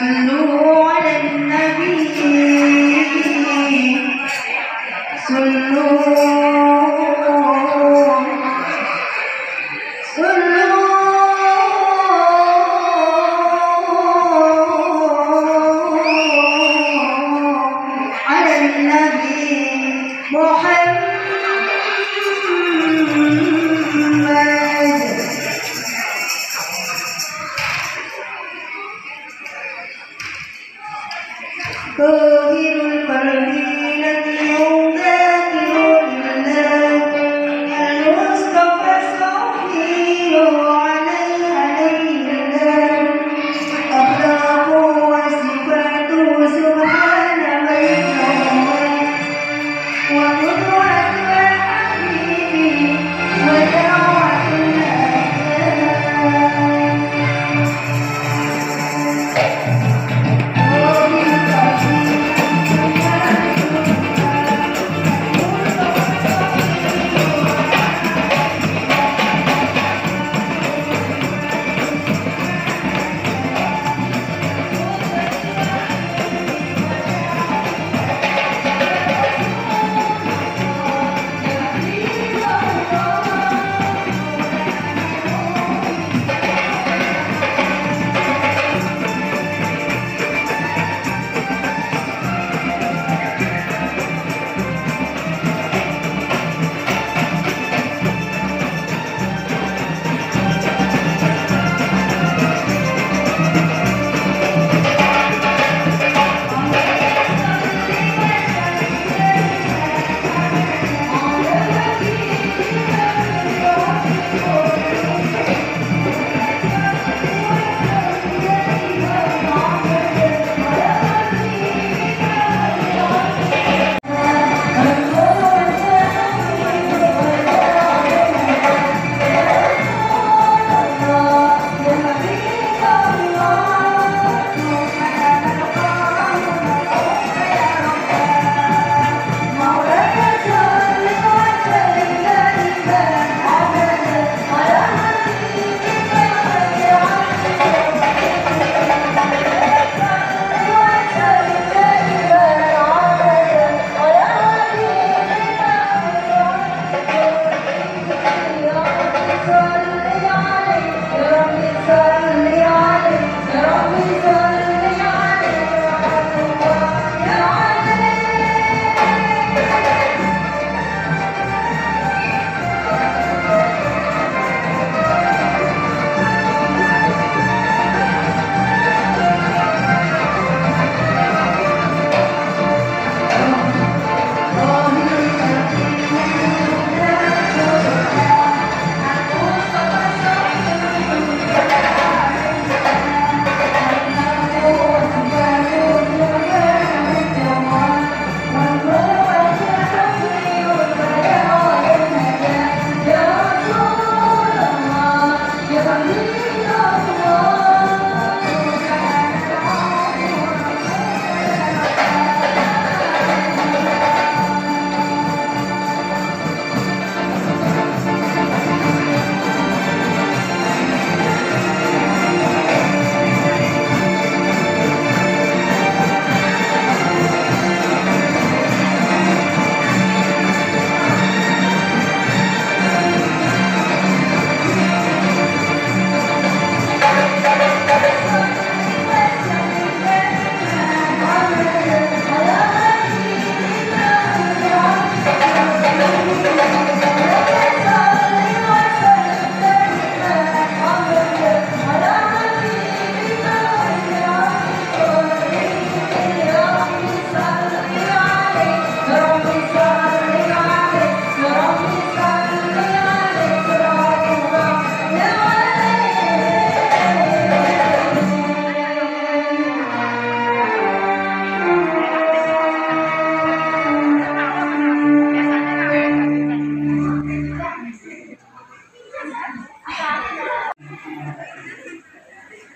صلوا على النبي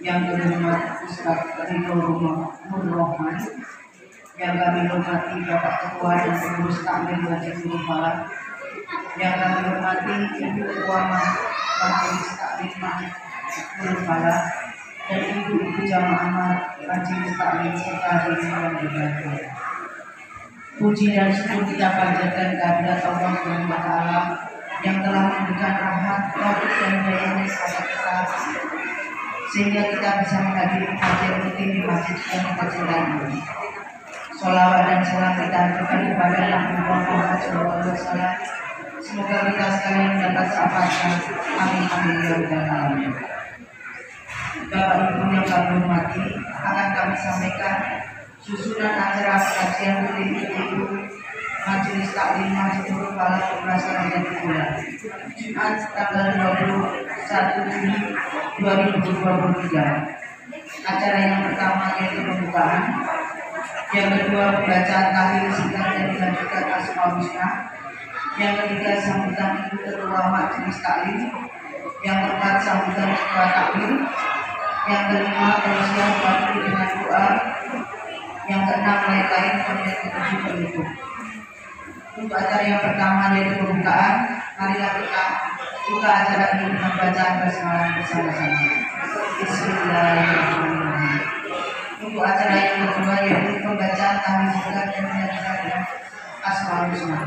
yang terhormat Ustaz Ridho Nurrohman, yang kami hormati Bapak Ketua dan Pengurus Takmir Masjid Nurul Falah, yang kami hormati Ibu Ketua Majelis Taklim Masjid Nurul Falah, dan ibu-ibu jamaah majelis taklim serta hadirin yang berbahagia. Puji dan syukur kita panjatkan kehadirat Allah Subhanahu wa Ta'ala yang telah memberikan rahmat, taufik dan hidayah kepada kita sehingga kita bisa menghadiri kajian rutin di masjid yang kita cintai ini. Sholawat dan salam kita aturkan kepada Nabi Muhammad SAW. Semoga kita sekalian mendapat syafaatnya. Amin amin ya rabbal alamin. Bapak Ibu yang kami hormati, akan kami sampaikan susunan acara kajian rutin ibu Majelis Taklim Masjid Nurul Falah Kebrasan dan Bulan Jumat tanggal 21 Juni 2023. Acara yang pertama yaitu pembukaan, yang kedua pembacaan tahlil singkat dan dilanjutkan Asmaul Husna, yang ketiga sambutan Ibu Ketua Majelis Taklim, yang keempat sambutan Ketua Taklim, yang kelima pengusian waktu dengan doa, yang keenam lain-lain kemudian ketujuh penutup. Untuk acara yang pertama yaitu pembukaan, marilah kita buka acara ini dengan bacaan basmalah bersama-sama. Bismillahirrahmanirrahim. Untuk acara yang kedua yaitu pembacaan tahlil singkat dan dilanjutkan Asmaul Husna.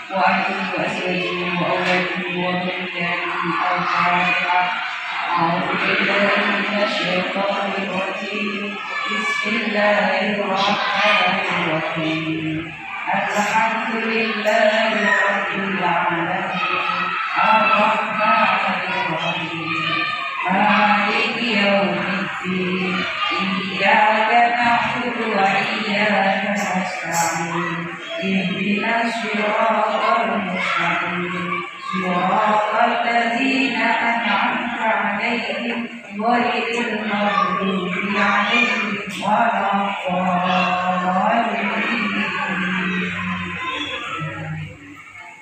وأعلم بأسره وأولاده وذرياته الفاتحة. أعوذ بالله من الشيطان الرجيم. بسم الله الرحمن الرحيم. الحمد لله رب العالمين الرحمن الرحيم مالك يوم الدين إياك نعبد وإياك نستعين اهدنا الصراط المستقيم صراط الذين أنعمت عليهم غير المغضوب عليهم ولا الضالين.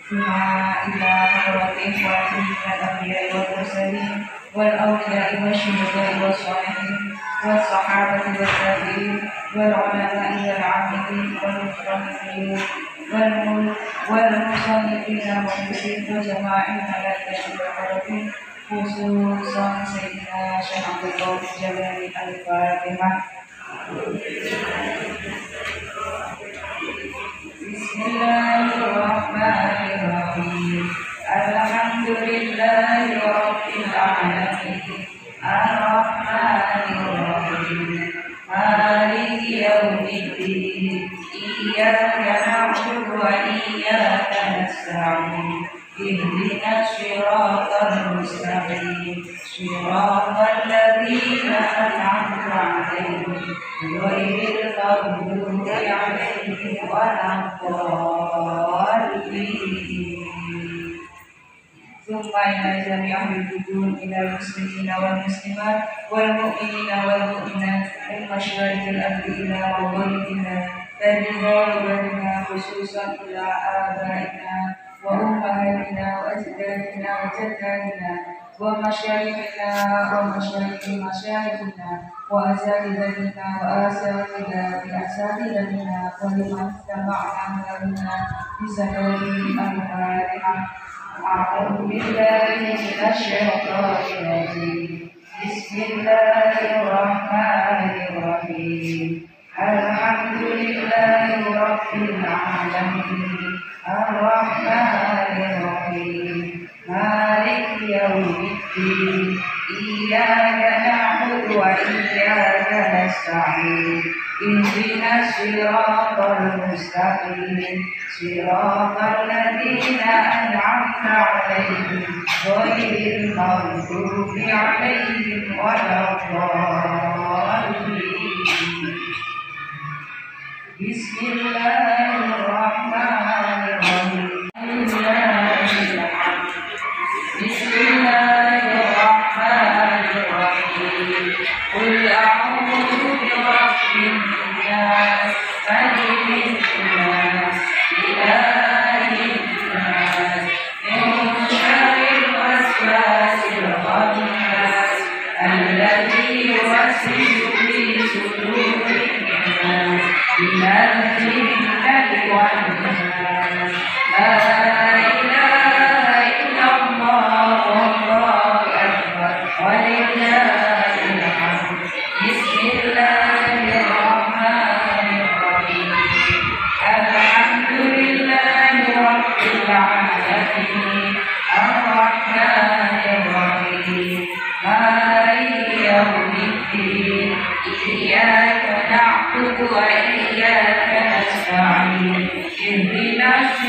ثم إلى حضرة إخوانه من الأنبياء والمرسلين والأولياء والشهداء والصالحين والصحابة والتابعين والعلماء والعاملين والمقربين والمصنفين والمفسرين وجماع الملائكة والمقربين خصوصا سيدنا شيخ عبد الله الجلالي. الفاتحة. بسم الله الرحمن الرحيم. الحمد لله رب العالمين الرحمن الرحيم مالك يوم الدين إياك نعبد وإياك نستعين اهدنا الصراط المستقيم صراط الذين أنعمت عليهم غير المغضوب عليهم ولا الضالين. ثم إلى جميع الوجود إلى المسلمين والمسلمات والمؤمنين والمؤمنات من مشارق الأرض إلى مغربها بلها وبلها خصوصا إلى آبائنا وأمهاتنا وأجدادنا وجداتنا ومشايخنا ومشايخ مشايخنا وأساتذتنا وأساتذتنا ولمن استمعنا لنا بسبب الفاتحة. أعوذ بالله من الشيطان الرجيم. بسم الله الرحمن الرحيم. الحمد لله رب العالمين الرحمن الرحيم مالك يوم الدين إياك نعبد وإياك نستعين اهدنا الصراط المستقيم صراط الذين أنعمت عليهم غير المغضوب عليهم ولا الضالين. بسم الله الرحمن الرحيم. بسم الله الرحمن الرحيم. قل أعوذ برب الناس ملك الناس إله الناس من شر الوسواس الخناس الذي يوسوس في صدور الناس من الجنة والناس. لا إله إلا الله والله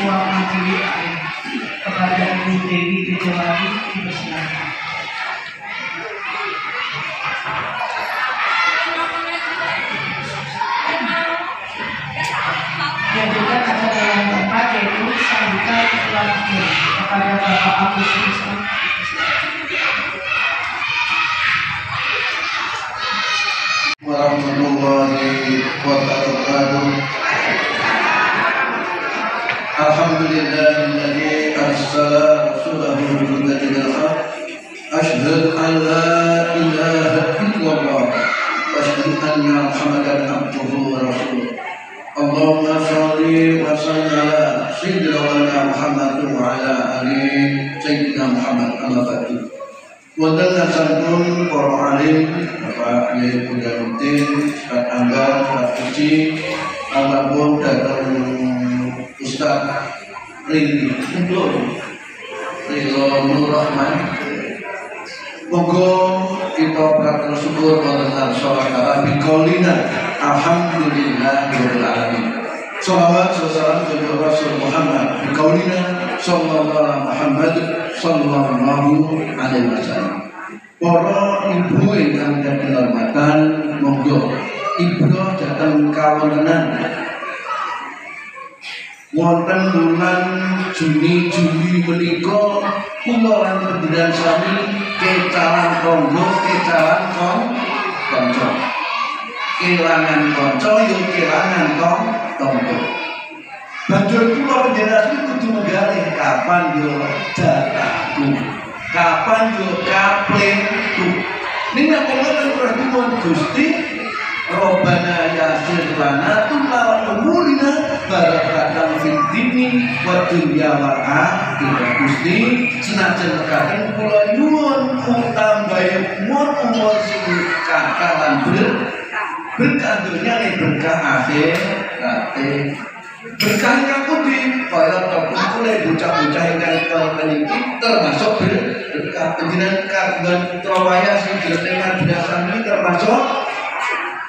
mewakili kepada Ibu Dewi Tejawati dipersilakan. Dan juga acara yang keempat yaitu sambutan pelatihan kepada Bapak Agus Wisnu. Warahmatullahi wabarakatuh. Alhamdulillahilladzi arsala rasulahu bil dinil haq. Asyhadu an la ilaha illallah wa asyhadu anna Muhammadan abduhu wa rasuluh. Allahumma shalli wa sallim ala sayyidina Muhammad wa ala ali sayyidina Muhammad amma ba'du. Wonten sampun para alim Bapak Yai Budanuddin, Ustaz Angga, Ustaz Puji, almarhum datang Ustaz Ridho Nur Rahman. Moga kita bersyukur wonten salawat biqaulina alhamdulillahirabbil alamin. Salawat salam kepada Rasul Muhammad biqaulina sallallahu Muhammad sallallahu alaihi wasallam. Para ibu ingkang dihormatan, monggo ibu datang kawontenan wonten bulan Juni menika kula lan panjenengan sami kecalan tangga kecalan kanca. Kelangan kanca yo kelangan tangga. Banjur kula panjenengan kudu menggalih kapan yo datangku. Kapan yo kaplengku. Ning nek wonten pertemuan Gusti Robbana yasir lana tullawa umurina barakatan fid dini wa dunya wa akhirah. Gusti senajan mekaten kula nyuwun tambahi umur sing kakalan berkah dunya ning berkah akhirat. Berkah ingkang pundi kaya kumpule bocah-bocah ingkang meniki termasuk berkah panjenengan kagungan trawaya sing diletengan biasa niki termasuk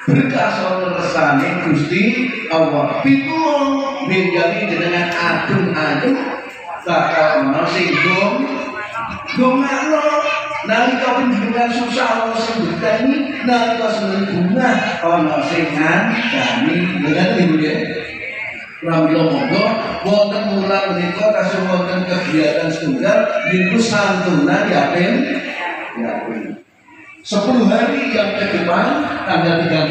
berkah saha kersane Gusti Allah. Pitulung benjani jenengan adung-adung bakal ana sing dongakno nalika panjenengan susah ana sing betani, nalika seneng bunga ana sing ngandani. Bener nggih? Pramila monggo wonten wulan menika kasih wonten kegiatan setunggal niku santunan yatim. 10 hari yang ke depan tanggal 13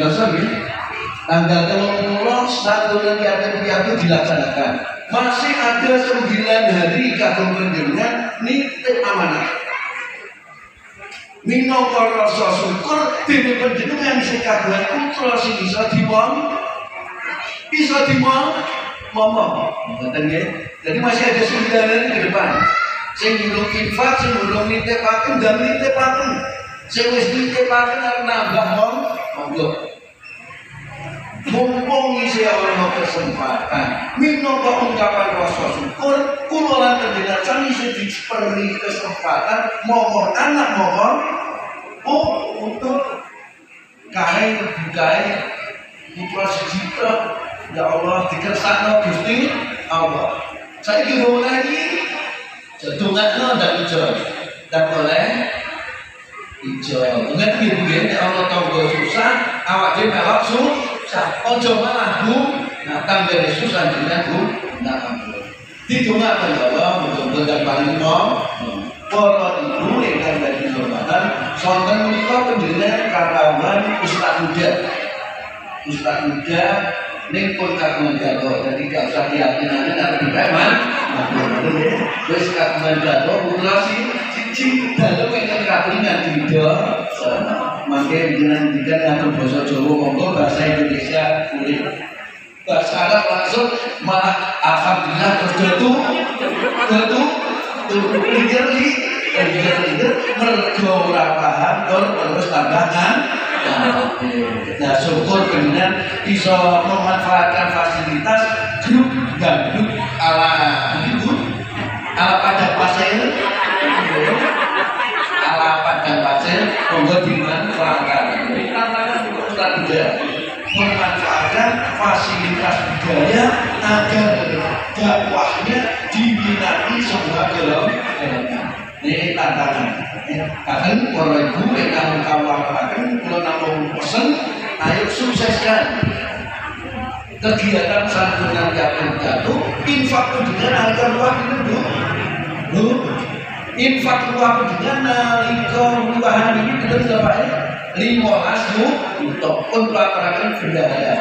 tanggal 30 santunan yatim piatu dilaksanakan. Masih ada 9 hari kagum panjenengan nitip amanah. Minangka rasa syukur dening panjenengan sing kagungan putra sing bisa ngomong, ngoten nggih. Jadi masih ada 9 hari ke depan. Sing durung infak, sing durung nitipaken dan nitipaken. Sing wis nitipaken arep nambah monggo. Mumpung isih ana kesempatan, minangka ungkapan rasa syukur, kula lan panjenengan sami isih diberi kesempatan momor anak momor untuk kae putra sejita. Ya Allah dikersakno Gusti Allah. Saiki lagi sedongakno ndak ijo. Ndak boleh ijo. Ngerti nggih nek ana tangga susah, awak dhewe melok susah. Aja malah nah tanggane susah jenengan nah didongakno ya Allah muga-muga paling para ibu ingkang dadi hormatan sonten menika panjenengan kawangan Ustaz muda ning pun kagungan jatuh, jadi gak usah keyakinan nek dipeman. Wis kagungan jatuh populasi siji dalu ingkang kagungan tidak. Mangke jenengan dikan ngatur basa Jawa monggo bahasa Indonesia boleh. Bahasa Arab langsung malah alhamdulillah terjatuh mergo ora paham terus tambahan. Nah, syukur benar bisa memanfaatkan fasilitas grup gandum ala padang pasir, monggo dimanfaatkan. Kita juga memanfaatkan fasilitas budaya agar gak dakwahnya diminati semua golongan. Ini tantangan. Kadang para ibu yang kawan-kawan kalau namun pesen, ayo sukseskan kegiatan santunan yatim piatu, infak dengan agar luar itu infak luar dengan nalika luahan ini kita berapa 15 untuk pun pelaksanaan berdaya.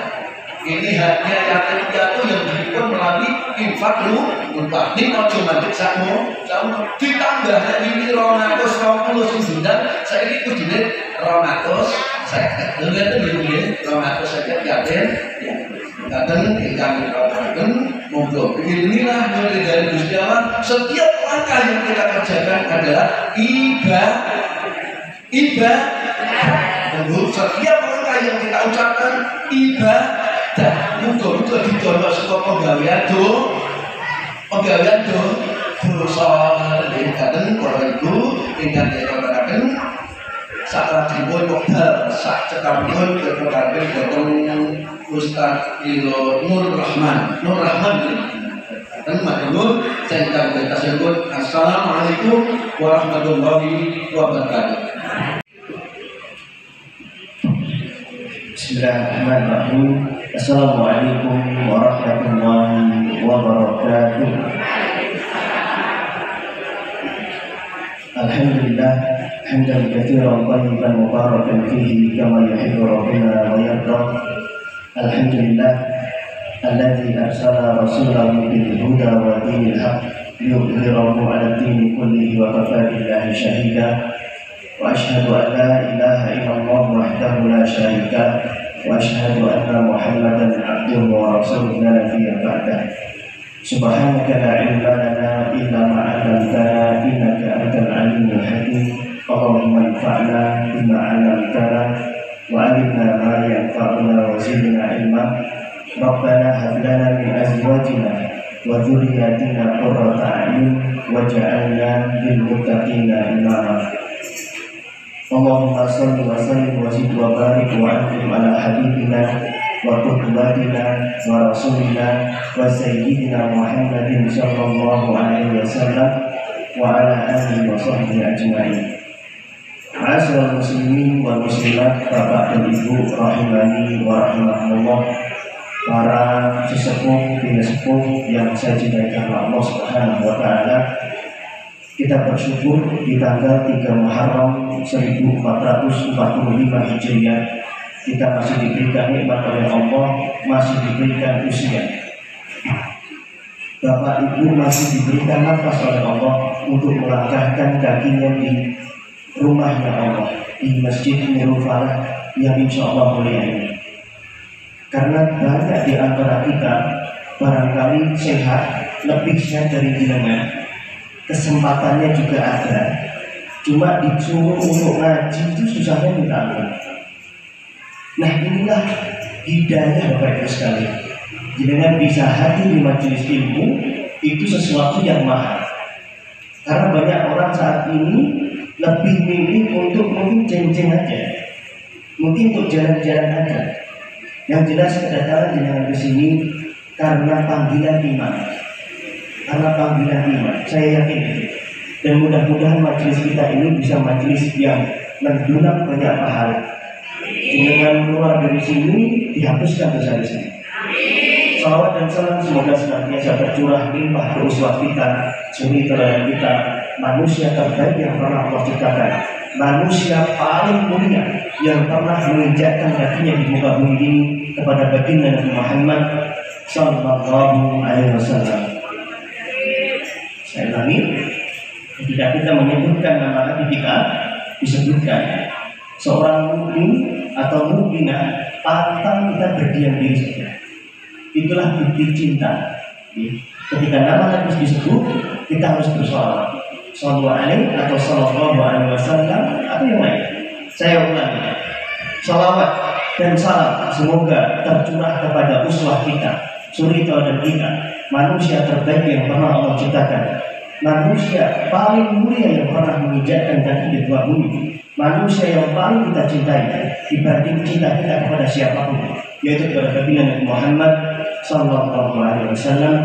Ini hanya yatim piatu yang dihimpun melalui infak luar. Ini mau cuma sama ditambah ini 229 saya ini kudine 200 saya dengar itu ya 200 saja yatim ya. Kadang kami katakan monggo inilah mulai dari Gusti Allah. Setiap langkah yang kita kerjakan adalah ibadah. Setiap langkah yang kita ucapkan ibadah. Monggo didono saka penggawean dosa. Kadang para ibu ingkang dikatakan saklajengipun wekdal sak cekapipun kepedaten dhateng Ustaz Ilo Nur Rahman. Dan matur saya ingkang tasebut. Assalamualaikum warahmatullahi wabarakatuh. Bismillahirrahmanirrahim. Assalamualaikum warahmatullahi wabarakatuh. Alhamdulillah hamdan katsiran thayyiban mubarakan fihi kama yuhibbu rabbuna wa yarda. Alhamdulillah alladzi arsala rasulahu bil huda wa dinil haqq liyudhhirahu 'ala ad-dini kullihi wa kafa billahi shahida. Wa asyhadu an la ilaha illallah wahdahu la syarika wa asyhadu anna Muhammadan 'abduhu wa rasuluhu la nabiyya ba'dahu. Subhanaka la ilma lana illa ma 'allamtana innaka antal alimul hakim. Allahumma anfa'na bima 'allamtana wa 'allimna ma yanfa'una wa zidna ilma. Rabbana hab lana min azwajina wa dhurriyyatina qurrata a'yun waj'alna lil muttaqina imama. Allahumma shalli wa sallim wa zid wa barik wa an'im ala habibina wa qudwatina wa rasulina wa sayyidina Muhammadin sallallahu alaihi wasallam wa ala alihi wa sahbihi ajma'in. Ma'asyiral muslimin wal muslimat, Bapak dan Ibu rahimani wa rahimakumullah, para sesepuh bina sepuh yang saya cintai karena Allah Subhanahu wa taala. Kita bersyukur di tanggal 3 Muharram 1445 Hijriah kita masih diberikan nikmat oleh Allah, masih diberikan usia. Bapak Ibu masih diberikan nafas oleh Allah untuk melangkahkan kakinya di rumahnya Allah, di Masjid Nurul Falah yang insya Allah mulia ini. Karena banyak di antara kita barangkali sehat, lebih sehat dari jenengan, kesempatannya juga ada, cuma disuruh untuk ngaji itu susahnya minta ampun. Nah inilah hidayah Bapak Ibu sekalian. Jenengan bisa hadir di majelis ilmu itu sesuatu yang mahal. Karena banyak orang saat ini lebih milih untuk mungkin ceng-ceng aja, mungkin untuk jalan-jalan aja. Yang jelas kedatangan jenengan ke sini karena panggilan iman. Karena panggilan iman, saya yakin itu. Dan mudah-mudahan majelis kita ini bisa majelis yang mendulang banyak pahala. Dengan keluar dari sini dihapuskan dosa-dosa. Salawat dan salam semoga senantiasa tercurah limpah ke uswah kita, suri teladan kita, manusia terbaik yang pernah Allah ciptakan, manusia paling mulia yang pernah menginjakkan kakinya di muka bumi ini, kepada baginda Nabi Muhammad sallallahu alaihi wasallam. Saya ulangi, ketika kita menyebutkan nama Nabi kita, disebutkan seorang mukmin atau mukminah, pantang kita berdiam diri saja. Itulah bukti cinta. Ketika nama Nabi disebut, kita harus bersolawat, sallallahu alaihi atau sallallahu alaihi wasallam atau yang lain. Saya ulangi, salawat dan salam semoga tercurah kepada uswah kita, suri teladan kita, manusia terbaik yang pernah Allah ciptakan, manusia paling mulia yang pernah menginjakkan kaki di muka bumi, manusia yang paling kita cintai dibanding cinta kita kepada siapapun, yaitu kepada baginda Nabi Muhammad sallallahu alaihi wasallam.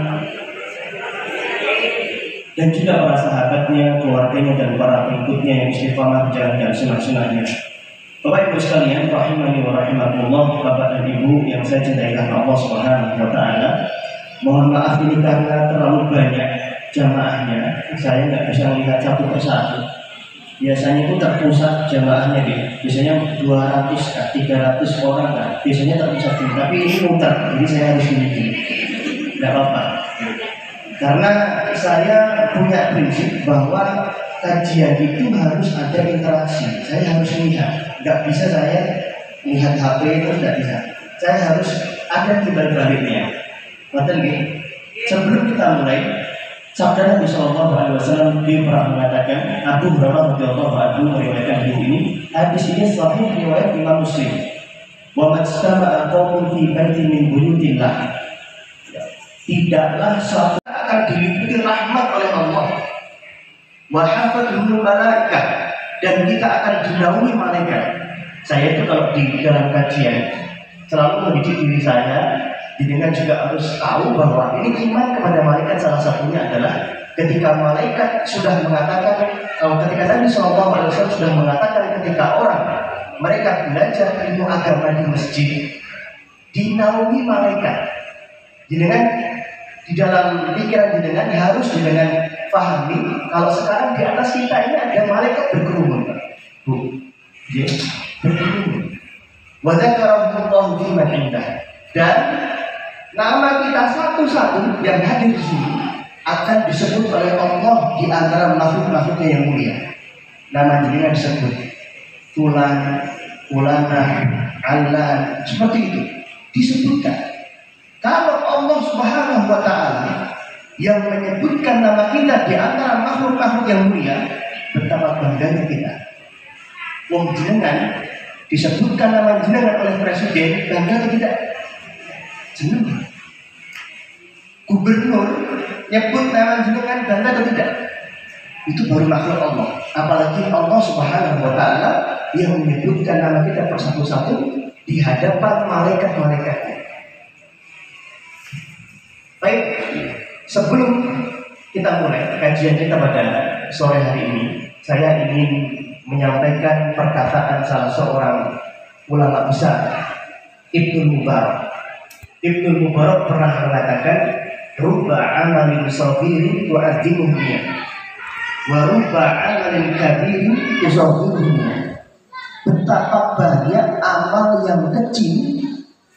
dan juga para sahabatnya, keluarganya, dan para pengikutnya yang istiqamah menjalankan sunnah-sunnahnya. Bapak Ibu sekalian, rahimani wa rahimakumullah, Bapak dan Ibu yang saya cintai karena Allah Subhanahu wa taala. Mohon maaf ini karena terlalu banyak jamaahnya, saya nggak bisa melihat satu persatu. Biasanya itu terpusat jamaahnya deh. Biasanya 200 kan, 300 orang kan. Biasanya terpusat ini, tapi ini muter, jadi saya harus gini. Tidak apa-apa. Karena saya punya prinsip bahwa kajian itu harus ada interaksi. Saya harus lihat, nggak bisa saya lihat HP itu nggak bisa. Saya harus ada timbal baliknya. Betul gini. Sebelum kita mulai, sabda Nabi Shallallahu Alaihi Wasallam dia pernah mengatakan, Abu Hurairah radhiyallahu anhu meriwayatkan hadis ini. Hadis ini sahih riwayat Imam Muslim. Wa majtama'a qaumun fi baitin min buyutillah. Tidaklah suatu akan diliputi rahmat oleh Allah. Wa hafathul malaikah, dan kita akan dinaungi malaikat. Saya itu kalau di dalam kajian selalu mendidik diri saya, dengan juga harus tahu bahwa ini iman kepada malaikat salah satunya adalah ketika malaikat sudah mengatakan, ketika Nabi SAW sudah mengatakan ketika orang mereka belajar ilmu agama di masjid dinaungi malaikat. Dengan di dalam pikiran jenengan harus jenengan pahami kalau sekarang di atas kita ini ada malaikat berkerumun, Bu, berkerumun. Wa dzakarallahu fi man indah, dan nama kita satu-satu yang hadir di sini akan disebut oleh Allah di antara makhluk-makhluknya yang mulia. Nama jenengan disebut Fulan, Fulana, Allah, seperti itu disebutkan. Kalau Allah Subhanahu wa taala yang menyebutkan nama kita di antara makhluk-makhluk yang mulia, betapa bangganya kita. Wong jenengan disebutkan nama jenengan oleh presiden, bangga atau tidak? Jenengan. Gubernur nyebut nama jenengan, bangga atau tidak? Itu baru makhluk Allah. Apalagi Allah Subhanahu wa taala yang menyebutkan nama kita persatu-satu di hadapan malaikat-malaikatnya. Baik, sebelum kita mulai kajian kita pada sore hari ini, saya ingin menyampaikan perkataan salah seorang ulama besar, Ibnu Mubarak. Ibnu Mubarak pernah mengatakan, "Rubba amalin sabirin tu'addimuhnya, wa rubba amalin kabirin tusawwiruhnya." Betapa banyak amal yang kecil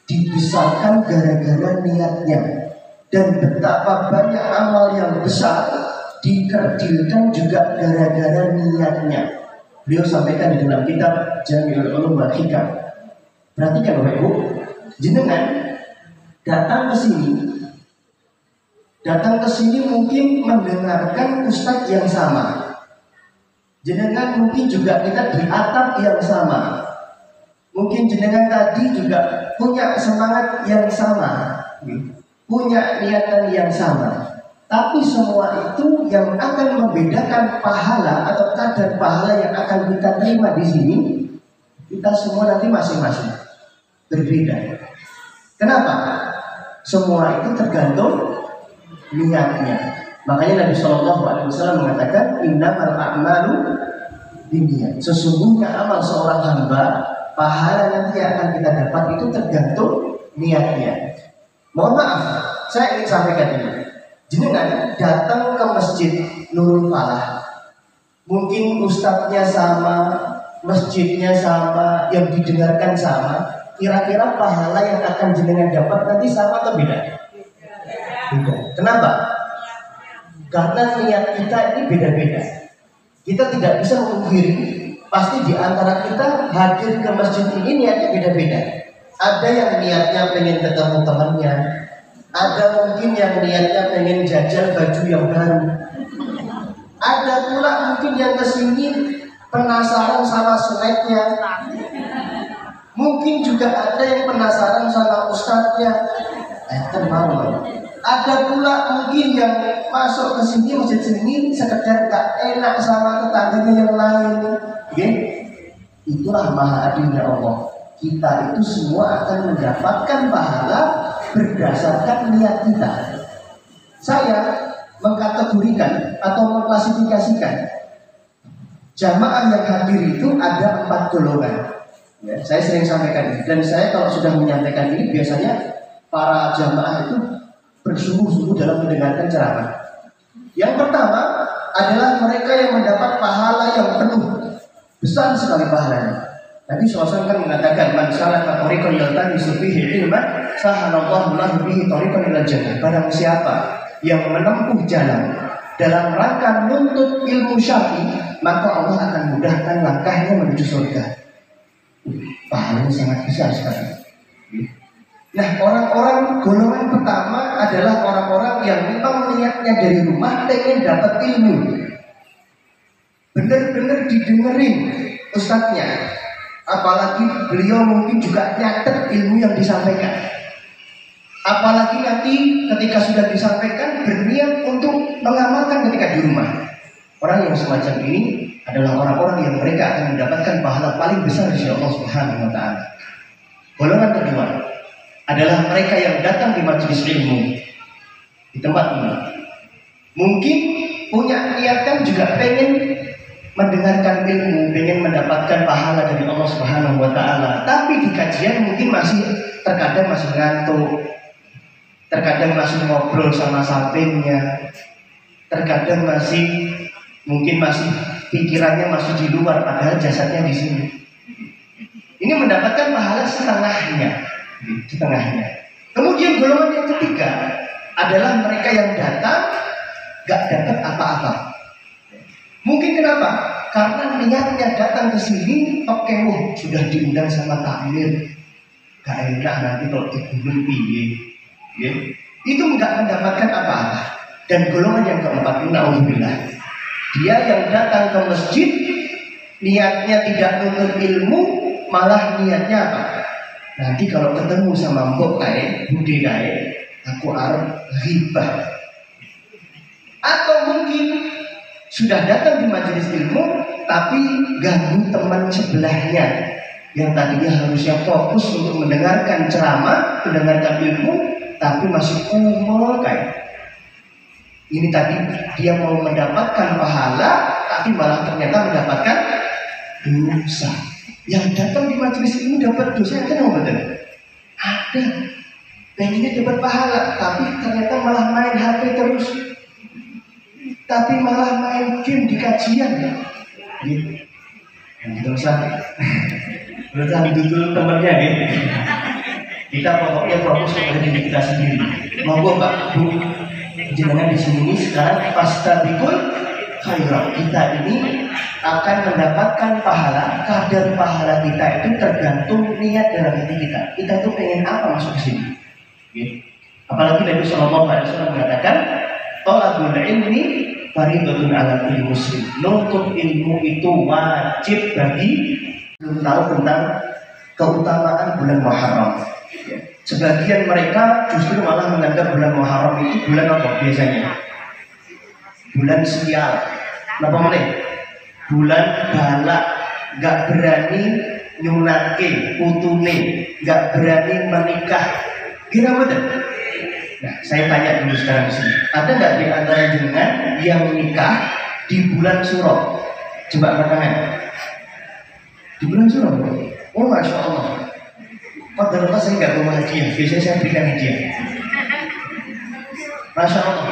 dibesarkan gara-gara niatnya, dan betapa banyak amal yang besar dikerdilkan juga gara-gara niatnya. Beliau sampaikan di dalam kitab Jami'ul Ulum wal Hikam. Perhatikan Bapak Ibu, jenengan datang ke sini mungkin mendengarkan ustadz yang sama. Jenengan mungkin juga kita di atap yang sama. Mungkin jenengan tadi juga punya semangat yang sama, punya niatan yang sama. Tapi semua itu yang akan membedakan pahala atau kadar pahala yang akan kita terima di sini, kita semua nanti masing-masing berbeda. Kenapa? Semua itu tergantung niatnya. Makanya Nabi Shallallahu Alaihi Wasallam mengatakan, innamal a'malu binniyat. Sesungguhnya amal seorang hamba, pahala nanti yang akan kita dapat itu tergantung niatnya. Mohon maaf, saya ingin sampaikan ini. Jenengan datang ke masjid Nurul Falah, mungkin ustadznya sama, masjidnya sama, yang didengarkan sama. Kira-kira pahala yang akan jenengan dapat nanti sama atau beda? Beda. Kenapa? Karena niat kita ini beda-beda. Kita tidak bisa memungkiri, pasti di antara kita hadir ke masjid ini niatnya beda-beda. Ada yang niatnya pengen ketemu temannya, ada mungkin yang niatnya pengen jajal baju yang baru, ada pula mungkin yang kesini penasaran sama snacknya, mungkin juga ada yang penasaran sama ustadznya. Ada pula mungkin yang masuk ke sini masjid sini sekedar gak enak sama tetangganya yang lain. Itulah maha adilnya Allah. Kita itu semua akan mendapatkan pahala berdasarkan niat kita. Saya mengkategorikan atau mengklasifikasikan jamaah yang hadir itu ada 4 golongan. Ya, saya sering sampaikan ini, dan saya kalau sudah menyampaikan ini biasanya para jamaah itu bersungguh-sungguh dalam mendengarkan ceramah. Yang pertama adalah mereka yang mendapat pahala yang penuh, besar sekali pahalanya. Nabi SAW kan mengatakan, man salaka tariqan yaltamisu fihi ilman sahalallahu lahu bihi tariqan ilal jannah. Barang siapa yang menempuh jalan dalam rangka menuntut ilmu syar'i, maka Allah akan mudahkan langkahnya menuju surga. Pahalanya sangat besar sekali. Nah, orang-orang golongan pertama adalah orang-orang yang memang niatnya dari rumah pengen dapat ilmu, benar-benar didengerin ustadznya, apalagi beliau mungkin juga nyatet ilmu yang disampaikan, apalagi nanti ketika sudah disampaikan berniat untuk mengamalkan ketika di rumah. Orang yang semacam ini adalah orang-orang yang mereka akan mendapatkan pahala paling besar dari Allah Subhanahu wa taala. Golongan kedua adalah mereka yang datang di majelis ilmu di tempat ini. Mungkin punya niatan juga pengen mendengarkan ilmu, pengen mendapatkan pahala dari Allah Subhanahu wa taala, tapi di kajian mungkin terkadang masih ngantuk, terkadang masih ngobrol sama sampingnya, terkadang mungkin masih pikirannya masih di luar, padahal jasadnya di sini. Ini mendapatkan pahala setengahnya. Kemudian golongan yang ketiga adalah mereka yang datang gak dapat apa-apa. Mungkin kenapa? Karena niatnya datang ke sini, oke, sudah diundang sama takmir, gak enak nanti kalau digulung piye, ya. Itu gak mendapatkan apa-apa. Dan golongan yang keempat, na'udzubillah, dia yang datang ke masjid, niatnya tidak menuntut ilmu, malah niatnya apa? Nanti kalau ketemu sama mbok kae, bude kae, aku arep ghibah. Atau mungkin sudah datang di majelis ilmu, tapi ganggu teman sebelahnya yang tadinya harusnya fokus untuk mendengarkan ceramah, mendengarkan ilmu, tapi masih umur kae. Ini tadi dia mau mendapatkan pahala, tapi malah ternyata mendapatkan dosa. Yang datang di majelis ini dapat dosa, ada nggak betul? Ada. Pengennya dapat pahala, tapi ternyata malah main HP terus, tapi malah main game di kajian. Gitu. Yang dosa. Berarti dulu temennya gitu. Kita pokoknya fokus kepada diri kita sendiri. Monggo Pak, Bu, jangan di sini sekarang fastabiqul khairat. Kita ini akan mendapatkan pahala. Kadar pahala kita itu tergantung niat dalam hati kita. Kita tuh pengen apa masuk ke sini. Gitu. Apalagi Nabi Shallallahu Alaihi Wasallam mengatakan, thalabul ilmi fardhatun 'ala kulli muslim. Nuntut ilmu itu wajib bagi belum tahu tentang keutamaan bulan Muharram. Sebagian mereka justru malah menganggap bulan Muharram itu bulan apa biasanya? Bulan sial. Napa meneh? Bulan balak, gak berani nyunake putune, gak berani menikah. Gimana betul? Nah, saya tanya dulu sekarang di sini. Ada nggak di antara jenengan yang menikah di bulan Suro? Coba angkat tangan. Di bulan Suro? Oh, masya Allah. Padahal saya nggak bawa hadiah, biasanya saya berikan hadiah. Masya Allah.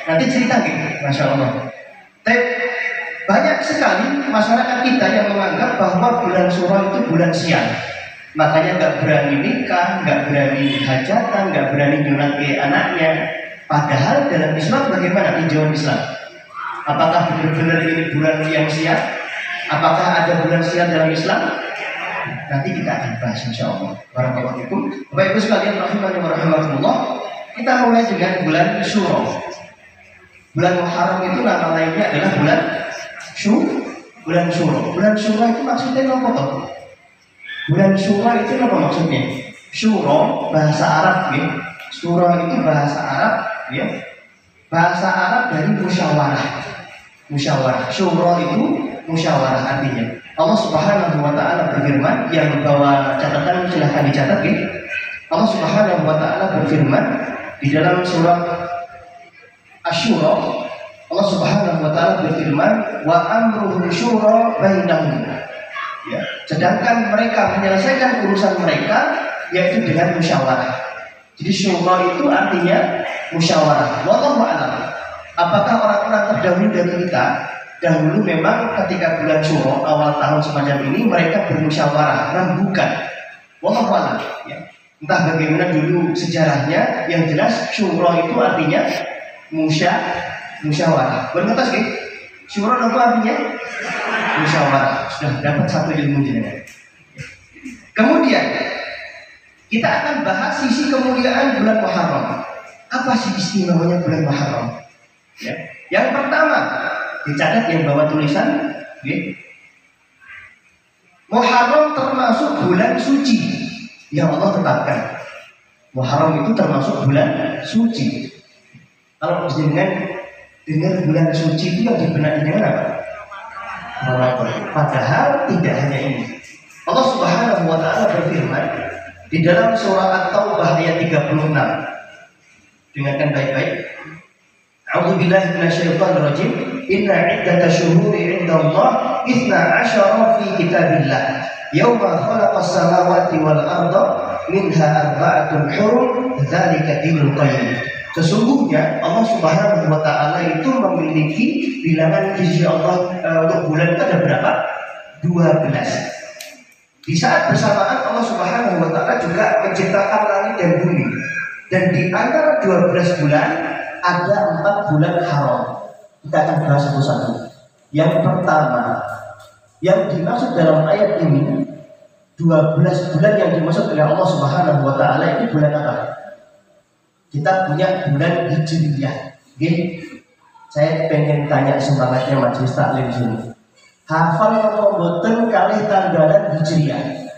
Nanti cerita gitu, Masya Allah. Tapi banyak sekali masyarakat kita yang menganggap bahwa bulan Suro itu bulan sial. Makanya nggak berani nikah, nggak berani hajatan, nggak berani nyunati anaknya. Padahal dalam Islam bagaimana tinjauan Islam? Apakah benar-benar ini bulan yang sial? Apakah ada bulan sial dalam Islam? Nanti kita akan bahas insya Allah. Barakallahu fikum. Bapak Ibu sekalian rahimani wa rahimakumullah. Kita mulai dengan bulan Syuro. Bulan Muharram itu nama lainnya adalah bulan Syuro. Bulan Syuro itu maksudnya apa toh? Bulan Syuro itu apa maksudnya? Syuro bahasa Arab ya. Syuro itu bahasa Arab ya. Bahasa Arab dari musyawarah. Syuro itu musyawarah artinya. Allah Subhanahu wa taala berfirman, yang membawa catatan silahkan dicatat ya. Allah Subhanahu wa taala berfirman di dalam surat Asyura, Allah Subhanahu wa taala berfirman, "Wa amruhum syura bainahum." Ya, sedangkan mereka menyelesaikan urusan mereka yaitu dengan musyawarah. Jadi syura itu artinya musyawarah. Wallahu a'lam. Apakah orang-orang terdahulu dari kita dahulu memang ketika bulan Syuro awal tahun semacam ini mereka bermusyawarah, bukan? Wallahu a'lam. Ya. Entah bagaimana dulu sejarahnya, yang jelas Syuro itu artinya musyawarah. Berketas gitu. Syuro itu artinya musyawarah. Sudah dapat satu ilmu jenengan. Kemudian kita akan bahas sisi kemuliaan bulan Muharram. Apa sih istimewanya bulan Muharram? Ya. Yang pertama, dicatat yang bawa tulisan, ya. Muharram termasuk bulan suci yang Allah tetapkan. Muharram itu termasuk bulan suci. Kalau jenengan dengar bulan suci itu yang di benak jenengan apa? Ramadan. Padahal tidak hanya ini. Allah Subhanahu wa taala berfirman di dalam surah At-Taubah ayat 36. Dengarkan baik-baik. A'udzubillahi minasyaitonir rajim. Inna 'iddatash syuhuri 'indallahi 12 fi kitabillah. Yauma khalaqas samawati wal arda minha arba'atun hurum dzalika dinul qayyim. Sesungguhnya Allah Subhanahu wa taala itu memiliki bilangan di sisi Allah untuk bulan itu ada berapa? 12. Di saat bersamaan Allah Subhanahu wa taala juga menciptakan langit dan bumi. Dan di antara 12 bulan ada 4 bulan haram. Kita akan bahas satu-satu. Yang pertama, yang dimaksud dalam ayat ini 12 bulan yang dimaksud oleh Allah Subhanahu wa taala ini bulan apa? Kita punya bulan Hijriyah. Oke. Saya pengen tanya semangatnya majelis taklim sini. Hafal apa mboten kalih tanggalan Hijriyah?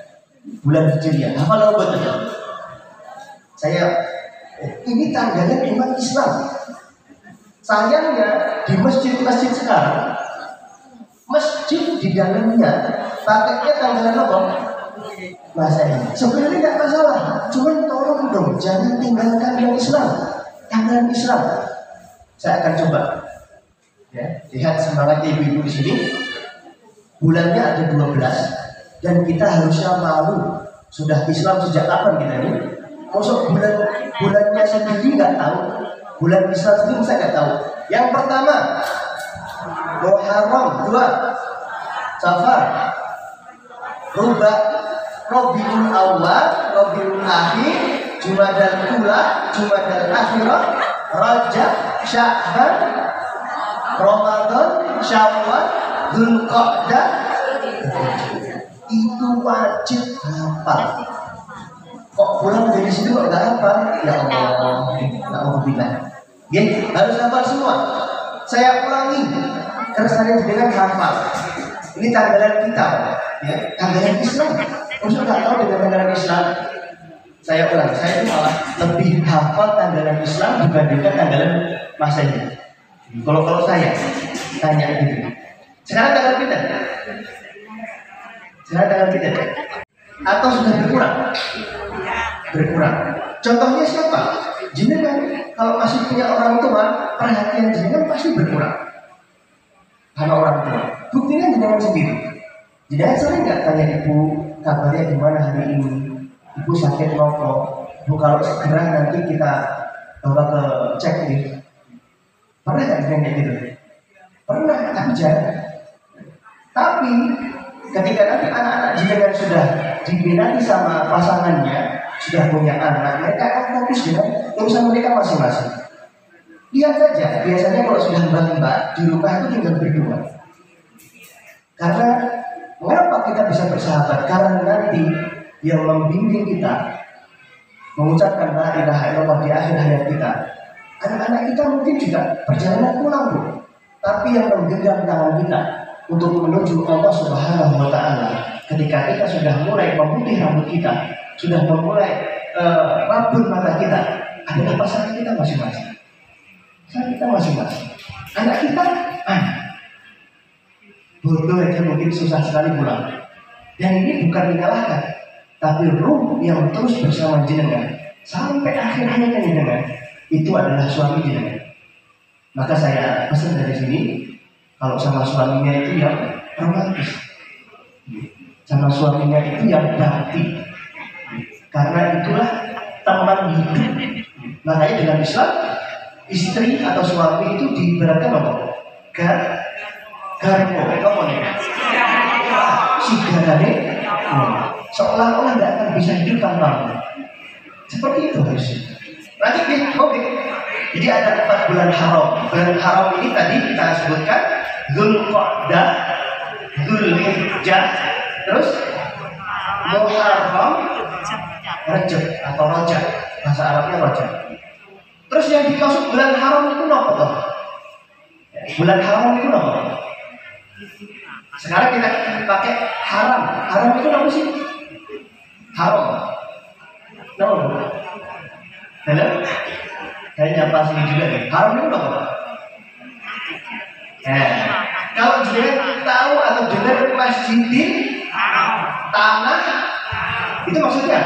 Bulan Hijriyah. Hafal apa mboten? Saya ini tanggalan umat Islam. Sayangnya di masjid-masjid sekarang, masjid di dalamnya pakainya tanggalan apa? Bahasanya sebenarnya tidak masalah, cuman tolong dong jangan tinggalkan yang Islam, tanggalan Islam. Saya akan coba, ya, lihat semangat ibu-ibu di sini. Bulannya ada 12 dan kita harusnya malu. Sudah Islam sejak kapan kita ini? Masuk bulannya sendiri nggak tahu, bulan Islam sendiri saya nggak tahu. Yang pertama Muharram, 2 Safar, Rabiul Awal, Rabiul Akhir, Jumadal Ula, Jumadal Akhirah, Rajab, Sya'ban, Ramadan, Syawal, Dzulqa'dah. Itu wajib hafal. Kok pulang dari situ kok nggak hafal? Ya Allah, alhamdulillah. Ya, harus hafal semua. Saya ulangi, karena saya dengan hafal. Ini tanggalan kita, ya, tanggalan Islam. Maksudnya nggak tahu dengan tanggalan Islam. Saya ulang, saya itu malah lebih hafal tanggalan Islam dibandingkan tanggalan Masehi. Kalau saya tanya gitu. Sekarang tanggal kita, atau sudah berkurang? Berkurang. Contohnya siapa? Jenengan. Kalau masih punya orang tua, perhatian jenengan pasti berkurang sama orang tua. Buktinya jenengan sendiri. Jenengan sering nggak tanya ibu kabarnya gimana hari ini? Ibu sakit nopo? Ibu kalau segera nanti kita bawa ke cek nih. Pernah nggak jenengan kayak gitu? Pernah, tapi jarang. Tapi ketika nanti anak-anak jenengan sudah dibinati sama pasangannya, sudah punya anak, mereka akan fokus dengan urusan mereka masing-masing. Lihat saja, biasanya kalau sudah mbak-mbak di rumah itu tinggal berdua. Karena mengapa kita bisa bersahabat? Karena nanti yang membimbing kita mengucapkan la ilaha illallah di akhir hayat kita, anak-anak kita mungkin juga perjalanan pulang, Bu. Tapi yang menggenggam tangan kita untuk menuju Allah Subhanahu wa taala, ketika kita sudah mulai memutih rambut kita, sudah memulai rambut mata kita, adalah pasangan kita masing-masing. Pasangan kita masing-masing. Anak kita, bodoh aja mungkin susah sekali pulang. Dan ini bukan menyalahkan, tapi ruh yang terus bersama jenengan sampai akhir hayat jenengan itu adalah suami jenengan. Maka saya pesan dari sini, kalau sama suaminya itu yang romantis, sama suaminya itu yang bakti, karena itulah teman hidup. Makanya dalam Islam, istri atau suami itu diibaratkan apa? Garmo, apa nih? Sigarane, seolah-olah nggak akan bisa hidup tanpa. Seperti itu harusnya. Lanjut nih, oke. Jadi ada 4 bulan haram. Bulan haram ini tadi kita sebutkan Dzulqa'dah, Dzulhijjah, terus Muharram, Rajab atau Rajab. Bahasa Arabnya Rajab. Terus yang dimaksud bulan haram itu apa toh? Bulan haram itu apa? Sekarang kita pakai haram. Haram itu apa sih? Haram. Tahu? Halo? Saya nyapa sini juga nih. Haram itu apa? Kalau jenengan tahu atau dengar masjidin tanah, itu maksudnya?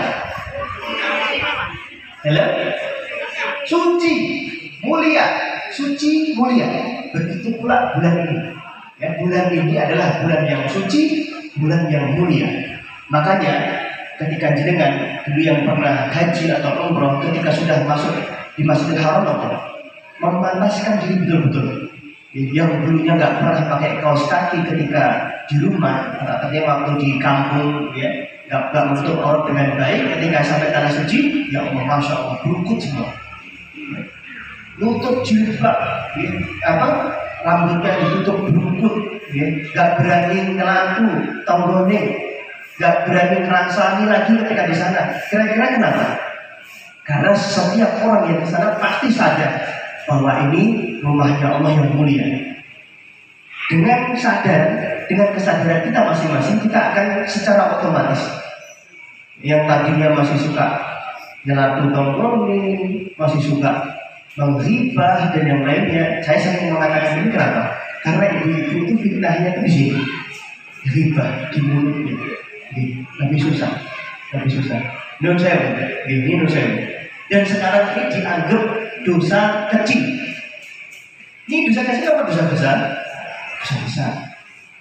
Halo? Suci, mulia, suci, mulia. Begitu pula bulan ini. Ya, bulan ini adalah bulan yang suci, bulan yang mulia. Makanya ketika jenengan dulu yang pernah haji atau umroh, ketika sudah masuk di Masjidil Haram, memanaskan diri betul-betul. Yang dulunya nggak pernah pakai kaos kaki ketika di rumah, ketika waktu di kampung, ya nggak menutup aurat dengan baik, ketika sampai tanah suci, ya Allah, masya Allah, berukut semua. Nutup jilbab, ya, rambutnya ditutup berukut, ya, nggak berani ngelaku, tonggone, nggak berani ngerangsani lagi ketika di sana. Kira-kira kenapa? Karena setiap orang yang di sana pasti sadar bahwa ini rumahnya Allah yang mulia. Dengan kesadaran kita masing-masing, kita akan secara otomatis, yang tadinya masih suka nyelatu tonggone, masih suka menghibah dan yang lainnya. Saya sering mengatakan ini kenapa? Karena ibu-ibu itu fitnahnya itu di sini, hibah di mulutnya, lebih susah. Nun saya. Dan sekarang ini dianggap dosa kecil. Ini dosa kecil apa dosa besar? Dosa besar.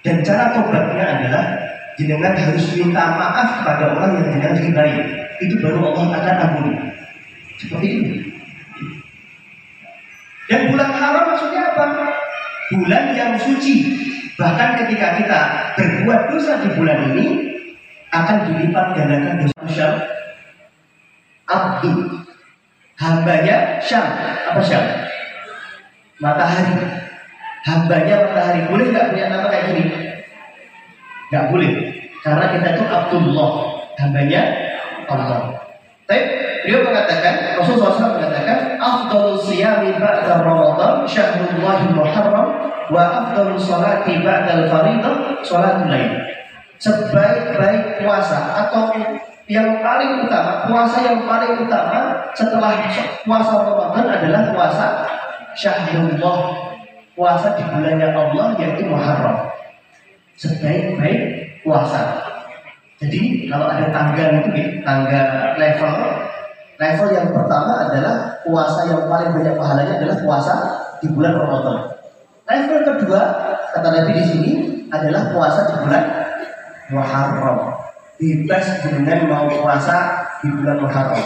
Dan cara tobatnya adalah jenengan harus minta maaf kepada orang yang jenengan ribai. Itu baru Allah akan ampuni. Seperti itu. Dan bulan haram maksudnya apa? Bulan yang suci. Bahkan ketika kita berbuat dosa di bulan ini, akan dilipat gandakan dosa. Abdu, hambanya Syam. Apa Syam? Matahari. Hambanya matahari. Boleh nggak punya nama kayak gini? Nggak boleh. Karena kita itu Abdullah, hambanya Allah. Tapi beliau mengatakan, Rasulullah SAW mengatakan, afdalul siyami ba'da Ramadan syahrullahil muharram wa afdalul salati ba'dal faridah salatul lail. Sebaik-baik puasa atau yang paling utama, puasa yang paling utama setelah puasa Ramadan adalah puasa syahrullah, puasa di bulannya Allah yaitu Muharram. Sebaik-baik puasa. Jadi kalau ada tangga itu, tangga level yang pertama adalah puasa yang paling banyak pahalanya adalah puasa di bulan Ramadan. Level kedua kata Nabi di sini adalah puasa di bulan Muharram. Bebas dengan mau puasa di bulan Muharram.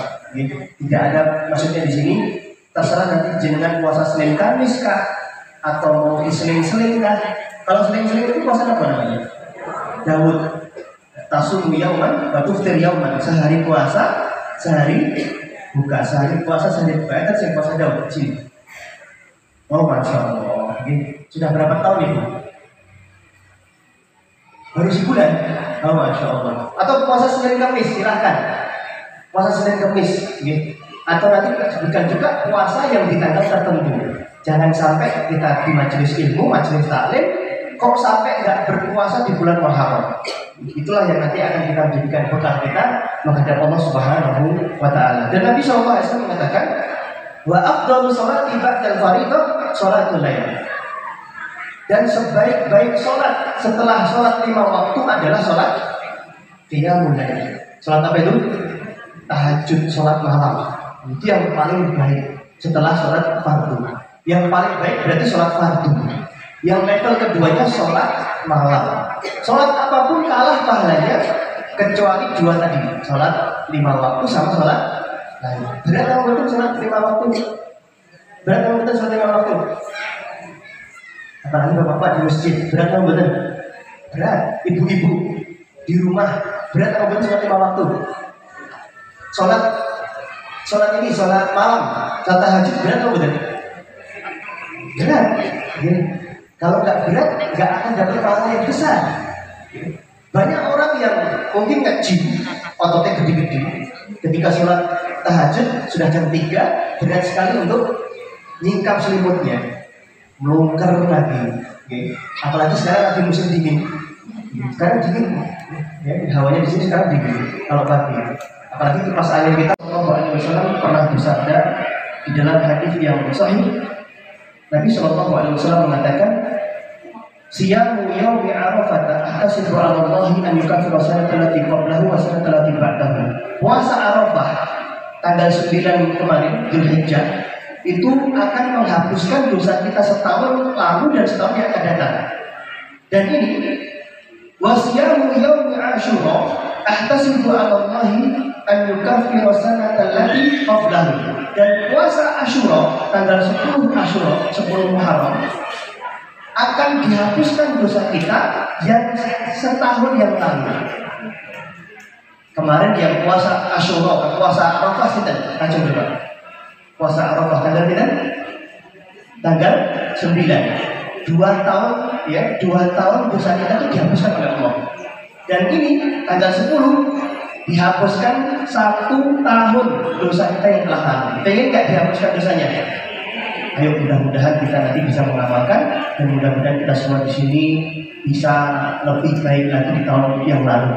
Tidak ada maksudnya di sini. Terserah nanti jenengan puasa Senin Kamis kah, atau mau diseling-seling kah? Kalau seling-seling itu puasa apa namanya? Daud. Tasumu yauman, batuftir yauman. Sehari puasa, sehari buka. Sehari puasa, sehari buka. Itu saya puasa Daud. Sini. Oh, masya Allah. Sudah berapa tahun itu? Baru sebulan. Oh, masya Allah. Atau puasa Senin Kamis, silahkan. Puasa Senin Kamis, atau nanti kita sebutkan juga puasa yang di tanggal tertentu. Jangan sampai kita di majelis ilmu, majelis taklim, kok sampai nggak berpuasa di bulan Muharram. Itulah yang nanti akan kita jadikan bekal kita menghadap Allah Subhanahu wa Ta'ala. Dan Nabi SAW mengatakan, wa afdalu sholati ba'dal faridah sholatul lail. Dan sebaik-baik sholat setelah sholat 5 waktu adalah sholat qiyamul lail. Sholat apa itu? Tahajud, sholat malam. Itu yang paling baik setelah sholat fardu. Yang paling baik berarti sholat fardu. Yang level keduanya sholat malam. Sholat apapun kalah pahalanya kecuali dua tadi, sholat 5 waktu sama sholat lain. Berat kalau betul sholat 5 waktu? Berat kalau betul sholat 5 waktu? Apalagi bapak-bapak di masjid, berat kalau betul? Berat. Ibu-ibu di rumah, berat kalau betul sholat 5 waktu? Sholat ini, sholat malam, sholat tahajud, berat kalau betul? Berat. Ya. Kalau nggak berat, nggak akan dapat pahala yang besar. Banyak orang yang mungkin nge-gym, ototnya gede-gede. Ketika sholat tahajud sudah jam 3, berat sekali untuk nyingkap selimutnya, melungker lagi. Apalagi sekarang lagi musim dingin. Sekarang dingin, ya, hawanya di sini sekarang dingin. Kalau pagi, apalagi kipas angin kita, Shallallahu Alaihi Wasallam pernah bersabda di dalam hadis yang sahih. Nabi Shallallahu Alaihi Wasallam mengatakan, siyamu yaumi Arafah ahtasibu 'ala Allah an yukaffira sanata allati qablahu wa sanata allati ba'dahu. Puasa Arafah tanggal 9 kemarin Dzulhijjah itu akan menghapuskan dosa kita setahun lalu dan setahun yang akan datang. Dan ini wa siyamu yaumi Asyura ahtasibu 'ala Allah an yukaffira sanata allati qablahu. Dan puasa Asyura tanggal 10 Asyura 10 Muharram akan dihapuskan dosa kita yang setahun yang lalu. Kemarin yang puasa Asyura, puasa Arafah kita langsung coba. Puasa Arafah tanggal kita tanggal 9. 2 tahun ya, 2 tahun dosa kita itu dihapuskan oleh Allah. Dan ini tanggal 10 dihapuskan 1 tahun dosa kita yang telah lalu. Pengen nggak dihapuskan dosanya? Ayo mudah-mudahan kita nanti bisa mengamalkan dan mudah-mudahan kita semua di sini bisa lebih baik lagi di tahun yang lalu.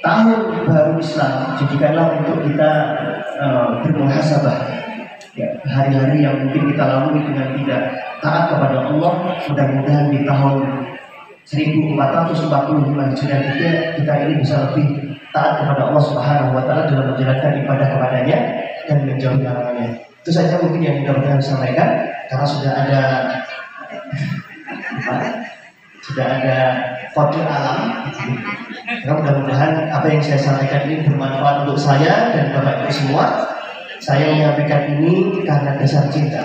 Tahun baru Islam jadikanlah untuk kita bermuhasabah. Ya, hari-hari yang mungkin kita lalui dengan tidak taat kepada Allah, mudah-mudahan di tahun 1445 Hijriah kita ini bisa lebih taat kepada Allah Subhanahu wa taala dalam menjalankan ibadah kepadanya dan menjauhi larangannya. Itu saja mungkin yang mudah-mudahan disampaikan, karena sudah ada fadil alam. Ya, mudah-mudahan apa yang saya sampaikan ini bermanfaat untuk saya dan Bapak Ibu semua. Saya menyampaikan ini karena dasar cinta.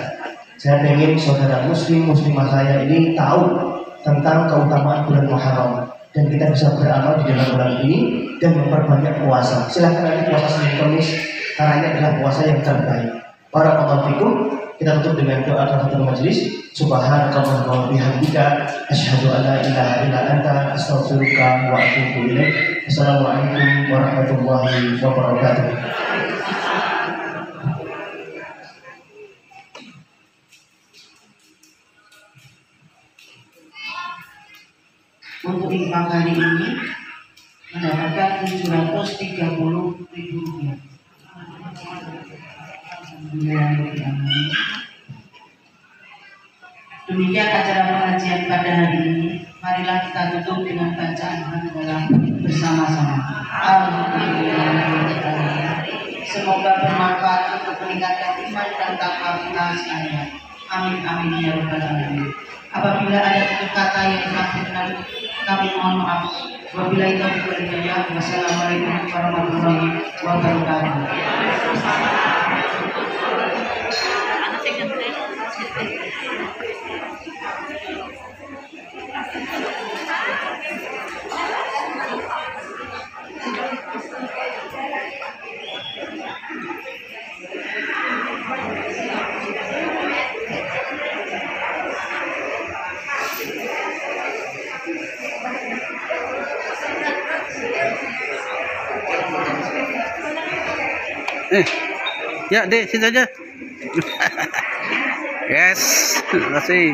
Saya ingin saudara muslimah saya ini tahu tentang keutamaan bulan Muharram dan kita bisa beramal di dalam bulan ini dan memperbanyak puasa. Silakan nanti puasa Senin Kamis karena ini adalah puasa yang terbaik. Barakallahu fikum. Kita tutup dengan doa kafaratul majelis. Subhanakallahumma wa bihamdika asyhadu an la ilaha illa anta astaghfiruka wa atubu ilaik. Assalamualaikum warahmatullahi wabarakatuh. Untuk infak hari ini mendapatkan 730.000 rupiah. Demikian acara pengajian pada hari ini. Marilah kita tutup dengan bacaan hamdalah bersama-sama. Alhamdulillah. Semoga bermanfaat untuk meningkatkan iman dan takwa kita sekalian. Amin amin ya rabbal alamin. Apabila ada tutur kata yang tidak benar, kami mohon maaf. Wabillahi taufiq wal hidayah. Wassalamualaikum warahmatullahi wabarakatuh. Ya, deh, sini aja. Yes, terima kasih.